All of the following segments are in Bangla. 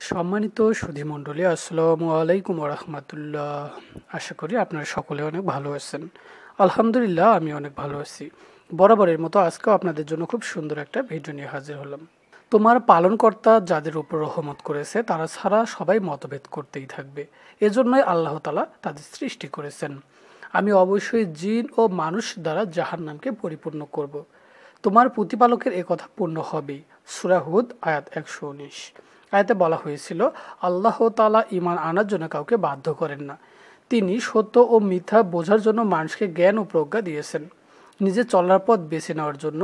সম্মানিত সুধীমণ্ডলী, আসসালামু আলাইকুম রহমতুল্লাহ। আশা করি আপনারা সকলে অনেক ভালো আছেন। আলহামদুলিল্লাহ, আমি অনেক ভালো আছি। বরাবরের মতো আজকেও আপনাদের জন্য খুব সুন্দর একটা ভিডিও নিয়ে হাজির হলাম। তোমার পালনকর্তা যাদের উপর রহমত করেছে তারা ছাড়া সবাই মতভেদ করতেই থাকবে। এজন্যই আল্লাহ তাআলা তাদের সৃষ্টি করেছেন। আমি অবশ্যই জিন ও মানুষ দ্বারা জাহান্নামকে পরিপূর্ণ করব। তোমার প্রতিপালকের একথা পূর্ণ হবেই। সূরা হুদ আয়াত 119। আয়াতে বলা হয়েছিল, আল্লাহ তাআলা ঈমান আনার জন্য কাউকে বাধ্য করেন না। তিনি সত্য ও মিথ্যা বোঝার জন্য মানুষকে জ্ঞান ও প্রজ্ঞা দিয়েছেন। নিজে চলার পথ বেছে নেওয়ার জন্য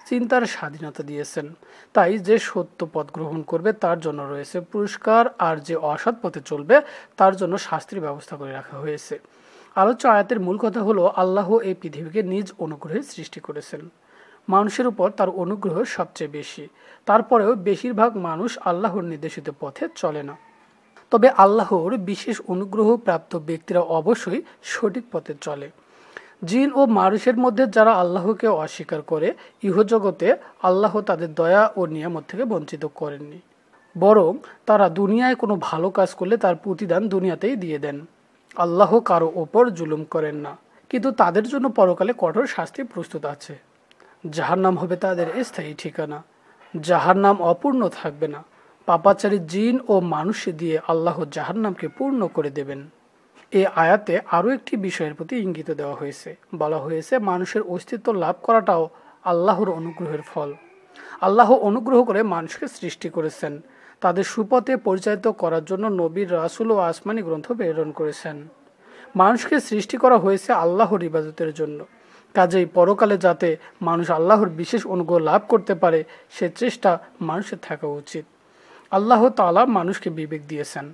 চিন্তার স্বাধীনতা দিয়েছেন। তাই যে সত্য পথ গ্রহণ করবে তার জন্য রয়েছে পুরস্কার, আর যে অসৎ পথে চলবে তার জন্য শাস্তির ব্যবস্থা করে রাখা হয়েছে। আলোচ্য আয়াতের মূল কথা হলো, আল্লাহ এই পৃথিবীকে নিজ অনুগ্রহে সৃষ্টি করেছেন। মানুষের উপর তার অনুগ্রহ সবচেয়ে বেশি। তারপরেও বেশিরভাগ মানুষ আল্লাহর নির্দেশিত পথে চলে না। তবে আল্লাহর বিশেষ অনুগ্রহ প্রাপ্ত ব্যক্তিরা অবশ্যই সঠিক পথে চলে। জিন ও মানুষের মধ্যে যারা আল্লাহকে অস্বীকার করে, ইহজগতে আল্লাহ তাদের দয়া ও নিয়ামত থেকে বঞ্চিত করেননি। বরং তারা দুনিয়ায় কোনো ভালো কাজ করলে তার প্রতিদান দুনিয়াতেই দিয়ে দেন। আল্লাহ কারো ওপর জুলুম করেন না, কিন্তু তাদের জন্য পরকালে কঠোর শাস্তি প্রস্তুত আছে। জাহান্নাম হবে তাদের স্থায়ী ঠিকানা। জাহান্নাম অপূর্ণ থাকবে না। পাপাচারী জিন ও মানুষ দিয়ে আল্লাহ জাহান্নামকে পূর্ণ করে দেবেন। এই আয়াতে আরও একটি বিষয়ের প্রতি ইঙ্গিত দেওয়া হয়েছে। বলা হয়েছে, মানুষের অস্তিত্ব লাভ করাটাও আল্লাহর অনুগ্রহের ফল। আল্লাহ অনুগ্রহ করে মানুষকে সৃষ্টি করেছেন। তাদের সুপথে পরিচালিত করার জন্য নবীর, রাসূল ও আসমানি গ্রন্থ প্রেরণ করেছেন। মানুষকে সৃষ্টি করা হয়েছে আল্লাহর ইবাদতের জন্য। কাজেই পরকালে যাতে মানুষ আল্লাহর বিশেষ অনুগ্রহ লাভ করতে পারে সে চেষ্টা মানুষের থাকা উচিত। আল্লাহ তাআলা মানুষকে বিবেক দিয়েছেন,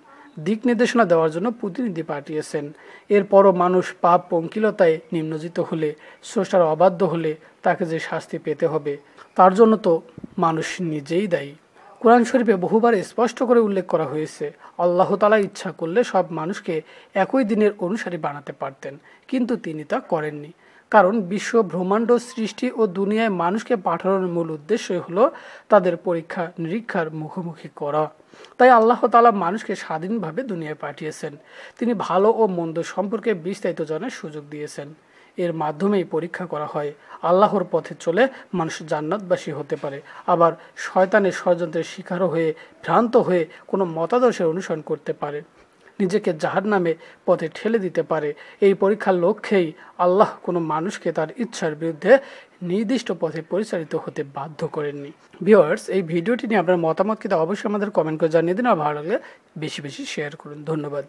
দিক নির্দেশনা দেওয়ার জন্য প্রতিনিধি পাঠিয়েছেন। এরপরও মানুষ পাপ পঙ্কিলতায় নিমজ্জিত হলে, স্রষ্টার অবাধ্য হলে তাকে যে শাস্তি পেতে হবে তার জন্য তো মানুষ নিজেই দায়ী। কোরআন শরীফে বহুবার স্পষ্ট করে উল্লেখ করা হয়েছে, আল্লাহ তাআলা ইচ্ছা করলে সব মানুষকে একই দিনের অনুসারী বানাতে পারতেন, কিন্তু তিনি তা করেননি। কারণ বিশ্ব ব্রহ্মাণ্ড সৃষ্টি ও দুনিয়ায় মানুষকে পাঠানোর মূল উদ্দেশ্যই হলো তাদের পরীক্ষা নিরীক্ষার মুখোমুখি করা। তাই আল্লাহ তাআলা মানুষকে স্বাধীনভাবে দুনিয়ায় পাঠিয়েছেন। তিনি ভালো ও মন্দ সম্পর্কে বিস্তারিত জানার সুযোগ দিয়েছেন। এর মাধ্যমেই পরীক্ষা করা হয় আল্লাহর পথে চলে মানুষ জান্নাতবাসী হতে পারে, আবার শয়তানের ষড়যন্ত্রের শিকার হয়ে ভ্রান্ত হয়ে কোনো মতাদর্শের অনুসরণ করতে পারে, নিজেকে জাহান্নামে পথে ঠেলে দিতে পারে। এই পরীক্ষার লক্ষ্যেই আল্লাহ কোনো মানুষকে তার ইচ্ছার বিরুদ্ধে নির্দিষ্ট পথে পরিচালিত হতে বাধ্য করেননি। ভিউয়ার্স, এই ভিডিওটি নিয়ে আপনার মতামত কিন্তু অবশ্যই আমাদের কমেন্ট করে জানিয়ে দিন, আর ভালো লাগলে বেশি বেশি শেয়ার করুন। ধন্যবাদ।